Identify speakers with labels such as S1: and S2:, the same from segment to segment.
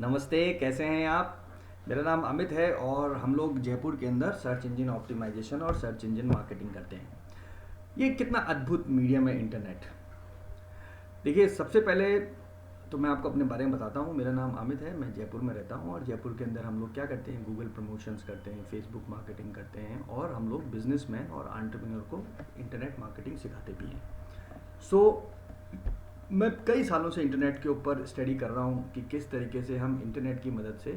S1: नमस्ते, कैसे हैं आप? मेरा नाम अमित है और हम लोग जयपुर के अंदर सर्च इंजन ऑप्टिमाइजेशन और सर्च इंजन मार्केटिंग करते हैं। ये कितना अद्भुत मीडियम है इंटरनेट। देखिए, सबसे पहले तो मैं आपको अपने बारे में बताता हूँ। मेरा नाम अमित है, मैं जयपुर में रहता हूँ और जयपुर के अंदर हम लोग क्या करते हैं, गूगल प्रमोशंस करते हैं, फेसबुक मार्केटिंग करते हैं और हम लोग बिजनेसमैन और एंटरप्रेन्योर को इंटरनेट मार्केटिंग सिखाते भी हैं। सो मैं कई सालों से इंटरनेट के ऊपर स्टडी कर रहा हूँ कि किस तरीके से हम इंटरनेट की मदद से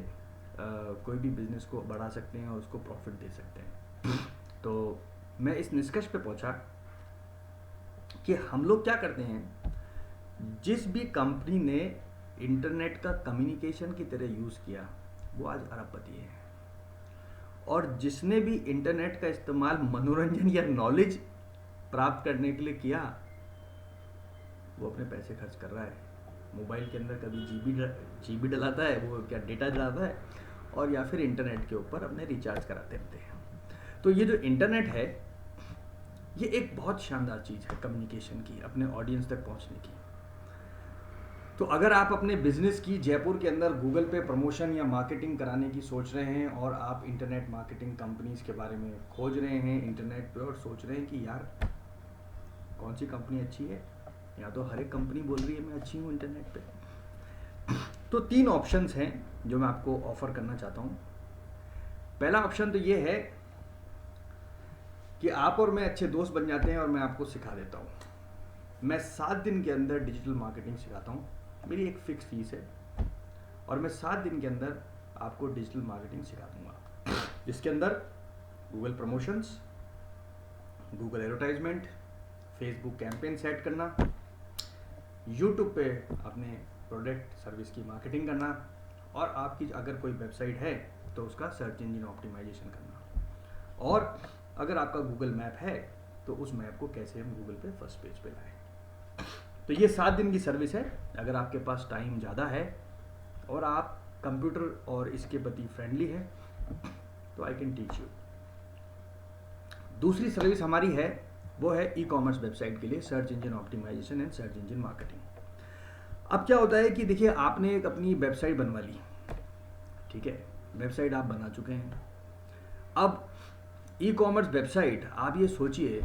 S1: कोई भी बिजनेस को बढ़ा सकते हैं और उसको प्रॉफिट दे सकते हैं। तो मैं इस निष्कर्ष पे पहुंचा कि हम लोग क्या करते हैं, जिस भी कंपनी ने इंटरनेट का कम्युनिकेशन की तरह यूज़ किया वो आज अरबपति है, और जिसने भी इंटरनेट का इस्तेमाल मनोरंजन या नॉलेज प्राप्त करने के लिए किया वो अपने पैसे खर्च कर रहा है। मोबाइल के अंदर कभी जीबी डलाता है, वो क्या डेटा डलाता है, और या फिर इंटरनेट के ऊपर अपने रिचार्ज कराते रहते हैं। तो ये जो इंटरनेट है ये एक बहुत शानदार चीज़ है कम्युनिकेशन की, अपने ऑडियंस तक पहुंचने की। तो अगर आप अपने बिजनेस की जयपुर के अंदर गूगल पे प्रमोशन या मार्केटिंग कराने की सोच रहे हैं और आप इंटरनेट मार्केटिंग कंपनीज के बारे में खोज रहे हैं इंटरनेट पे और सोच रहे हैं कि यार कौन सी कंपनी अच्छी है, या तो हर एक कंपनी बोल रही है मैं अच्छी हूँ इंटरनेट पे, तो 3 ऑप्शंस हैं जो मैं आपको ऑफर करना चाहता हूँ। पहला ऑप्शन तो ये है कि आप और मैं अच्छे दोस्त बन जाते हैं और मैं आपको सिखा देता हूँ। मैं 7 दिन के अंदर डिजिटल मार्केटिंग सिखाता हूँ, मेरी एक फिक्स फीस है और मैं 7 दिन के अंदर आपको डिजिटल मार्केटिंग सिखा दूंगा, जिसके अंदर Google promotions, Google advertisement, Facebook campaign set करना, यूट्यूब पे अपने प्रोडक्ट सर्विस की मार्केटिंग करना, और आपकी अगर कोई वेबसाइट है तो उसका सर्च इंजन ऑप्टिमाइजेशन करना, और अगर आपका गूगल मैप है तो उस मैप को कैसे हम गूगल पे फर्स्ट पेज पे लाएं। तो ये 7 दिन की सर्विस है। अगर आपके पास टाइम ज़्यादा है और आप कंप्यूटर और इसके प्रति फ्रेंडली है तो आई कैन टीच यू। दूसरी सर्विस हमारी है वो है ई कॉमर्स वेबसाइट के लिए search engine optimisation and search engine marketing. अब क्या होता है कि देखिए, आपने एक अपनी वेबसाइट बनवा ली, ठीक है, वेबसाइट आप बना चुके हैं। अब ई कॉमर्स वेबसाइट, आप ये सोचिए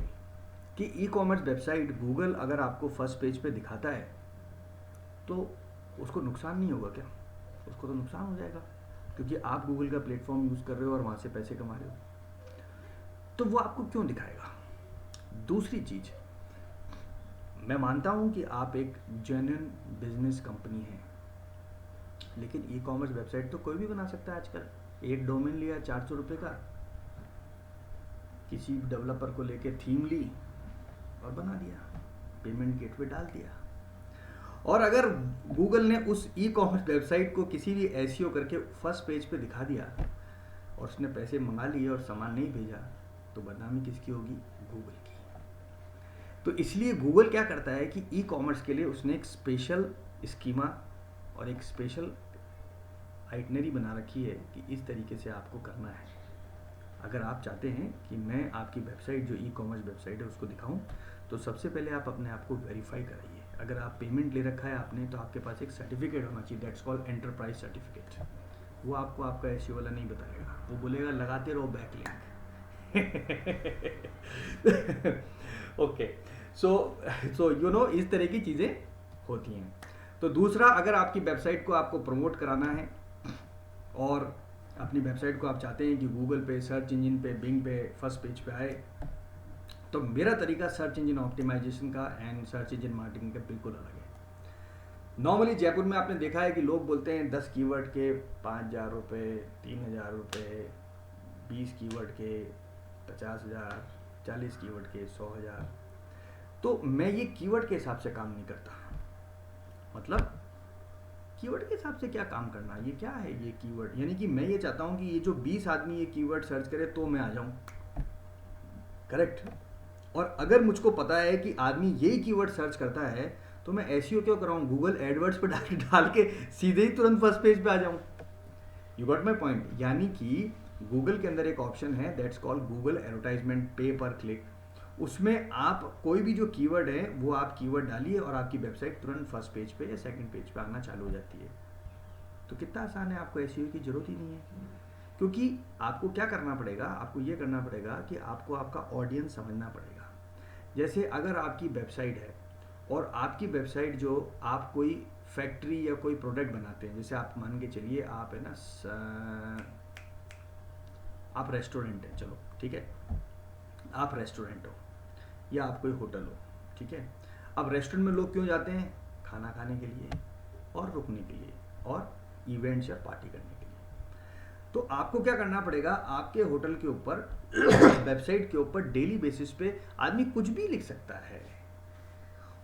S1: कि ई कॉमर्स वेबसाइट गूगल अगर आपको फर्स्ट पेज पे दिखाता है तो उसको नुकसान नहीं होगा क्या? उसको तो नुकसान हो जाएगा, क्योंकि आप गूगल का प्लेटफॉर्म यूज़ कर रहे हो और वहाँ से पैसे कमा रहे हो, तो वो आपको क्यों दिखाएगा? दूसरी चीज़, मैं मानता हूँ कि आप एक जेन्युइन बिजनेस कंपनी है, लेकिन ई कॉमर्स वेबसाइट तो कोई भी बना सकता है आजकल। एक डोमेन लिया 400 रुपये का, किसी डेवलपर को लेके थीम ली और बना दिया, पेमेंट गेटवे डाल दिया। और अगर गूगल ने उस ई कॉमर्स वेबसाइट को किसी भी एसईओ करके फर्स्ट पेज पे दिखा दिया और उसने पैसे मंगा लिए और सामान नहीं भेजा, तो बदनामी किसकी होगी? गूगल की। तो इसलिए गूगल क्या करता है कि ई कॉमर्स के लिए उसने एक स्पेशल स्कीमा और एक स्पेशल आइटनरी बना रखी है कि इस तरीके से आपको करना है। अगर आप चाहते हैं कि मैं आपकी वेबसाइट जो ई कॉमर्स वेबसाइट है उसको दिखाऊं, तो सबसे पहले आप अपने आप को वेरीफाई कराइए। अगर आप पेमेंट ले रखा है आपने, तो आपके पास एक सर्टिफिकेट होना चाहिए, दैट्स कॉल्ड एंटरप्राइज सर्टिफिकेट। वो आपको आपका एसईओ वाला नहीं बताएगा, वो बोलेगा लगाते रहो backlink. Okay, so you know, इस तरह की चीज़ें होती हैं। तो दूसरा, अगर आपकी वेबसाइट को आपको प्रमोट कराना है और अपनी वेबसाइट को आप चाहते हैं कि गूगल पे, सर्च इंजन पे, बिंग पे फर्स्ट पेज पे आए, तो मेरा तरीका सर्च इंजन ऑप्टिमाइजेशन का एंड सर्च इंजन मार्केटिंग का बिल्कुल अलग है। नॉर्मली जयपुर में आपने देखा है कि लोग बोलते हैं 10 कीवर्ड के 5,000 रुपये, 3,000 रुपये, 20 कीवर्ड के 50,000, 40 कीवर्ड के 100,000। तो मैं ये कीवर्ड के हिसाब से काम नहीं करता। मतलब कीवर्ड के हिसाब से क्या काम करना, ये क्या है ये कीवर्ड? यानी कि मैं ये चाहता हूँ कि ये जो 20 आदमी ये कीवर्ड सर्च करे तो मैं आ जाऊँ, करेक्ट? और अगर मुझको पता है कि आदमी यही कीवर्ड सर्च करता है तो मैं एसईओ क्यों कराऊँ? गूगल एडवर्ड्स पे डाल के सीधे ही तुरंत फर्स्ट पेज पे आ जाऊँ। You got my point? यानी कि गूगल के अंदर एक ऑप्शन है दैट्स कॉल्ड गूगल एडवर्टाइजमेंट पे पर क्लिक। उसमें आप कोई भी जो कीवर्ड है वो आप कीवर्ड डालिए और आपकी वेबसाइट तुरंत फर्स्ट पेज पे या सेकंड पेज पे आना चालू हो जाती है। तो कितना आसान है, आपको एसईओ की ज़रूरत ही नहीं है। क्योंकि आपको क्या करना पड़ेगा, आपको ये करना पड़ेगा कि आपको आपका ऑडियंस समझना पड़ेगा। जैसे अगर आपकी वेबसाइट है और आपकी वेबसाइट जो आप कोई फैक्ट्री या कोई प्रोडक्ट बनाते हैं, जैसे आप मान के चलिए आप है ना आप रेस्टोरेंट है, चलो ठीक है, आप रेस्टोरेंट हो या आप कोई होटल हो, ठीक है। अब रेस्टोरेंट में लोग क्यों जाते हैं? खाना खाने के लिए और रुकने के लिए और इवेंट्स या पार्टी करने के लिए। तो आपको क्या करना पड़ेगा, आपके होटल के ऊपर वेबसाइट के ऊपर डेली बेसिस पे आदमी कुछ भी लिख सकता है।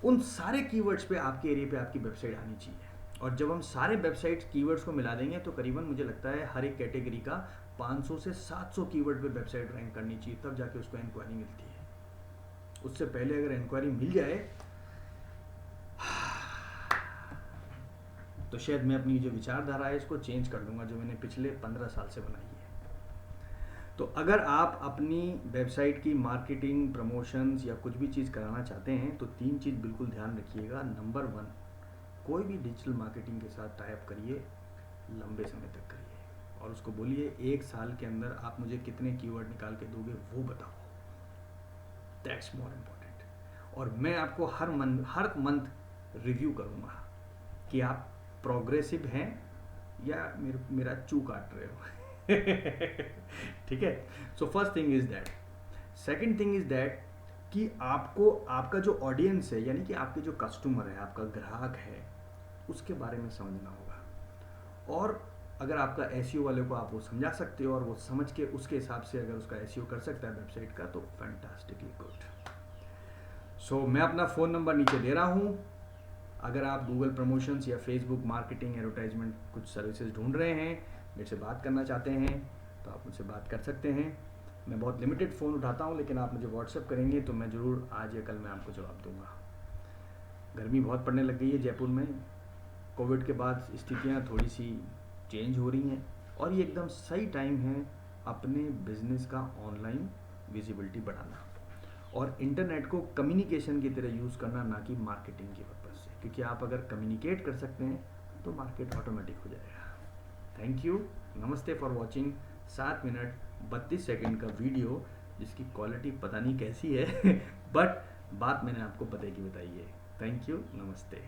S1: उन सारे कीवर्ड्स पे आपके एरिया पे आपकी वेबसाइट आनी चाहिए। और जब हम सारे वेबसाइट कीवर्ड्स को मिला देंगे तो करीबन मुझे लगता है हर एक कैटेगरी का 500 से 700 कीवर्ड पे वेबसाइट रैंक करनी चाहिए, तब जाके उसको इंक्वायरी मिलती है। उससे पहले अगर इंक्वायरी मिल जाए तो शायद मैं अपनी जो विचारधारा है इसको चेंज कर लूँगा, जो मैंने पिछले 15 साल से बनाई है। तो अगर आप अपनी वेबसाइट की मार्केटिंग, प्रमोशंस या कुछ भी चीज़ कराना चाहते हैं तो 3 चीज़ बिल्कुल ध्यान रखिएगा। नंबर 1, कोई भी डिजिटल मार्केटिंग के साथ टाई अप करिए, लंबे समय तक करिए और उसको बोलिए 1 साल के अंदर आप मुझे कितने कीवर्ड निकाल के दोगे वो बताओ। That's more important. और मैं आपको हर मंथ रिव्यू करूँगा कि आप प्रोग्रेसिव हैं या मेरा चू काट रहे हो। ठीक है। So first thing is that. Second thing is that कि आपको आपका जो ऑडियंस है, यानी कि आपके जो कस्टमर है, आपका ग्राहक है, उसके बारे में समझना होगा। और अगर आपका एसईओ वाले को आप वो समझा सकते हो और वो समझ के उसके हिसाब से अगर उसका एसईओ कर सकता है वेबसाइट का, तो फैंटास्टिकली गुड। सो मैं अपना फ़ोन नंबर नीचे दे रहा हूँ। अगर आप गूगल प्रमोशंस या फेसबुक मार्केटिंग, एडवर्टाइजमेंट कुछ सर्विसेज ढूंढ रहे हैं, मेरे से बात करना चाहते हैं, तो आप मुझसे बात कर सकते हैं। मैं बहुत लिमिटेड फ़ोन उठाता हूँ, लेकिन आप मुझे व्हाट्सएप करेंगे तो मैं ज़रूर आज या कल मैं आपको जवाब दूंगा। गर्मी बहुत पड़ने लग गई है जयपुर में। कोविड के बाद स्थितियाँ थोड़ी सी चेंज हो रही हैं और ये एकदम सही टाइम है अपने बिजनेस का ऑनलाइन विजिबिलिटी बढ़ाना और इंटरनेट को कम्युनिकेशन की तरह यूज़ करना, ना कि मार्केटिंग की पर्पज़ से। क्योंकि आप अगर कम्युनिकेट कर सकते हैं तो मार्केट ऑटोमेटिक हो जाएगा। थैंक यू, नमस्ते फॉर वॉचिंग 7 मिनट 32 सेकंड का वीडियो, जिसकी क्वालिटी पता नहीं कैसी है बट बात मैंने आपको पते की बताई है। थैंक यू, नमस्ते।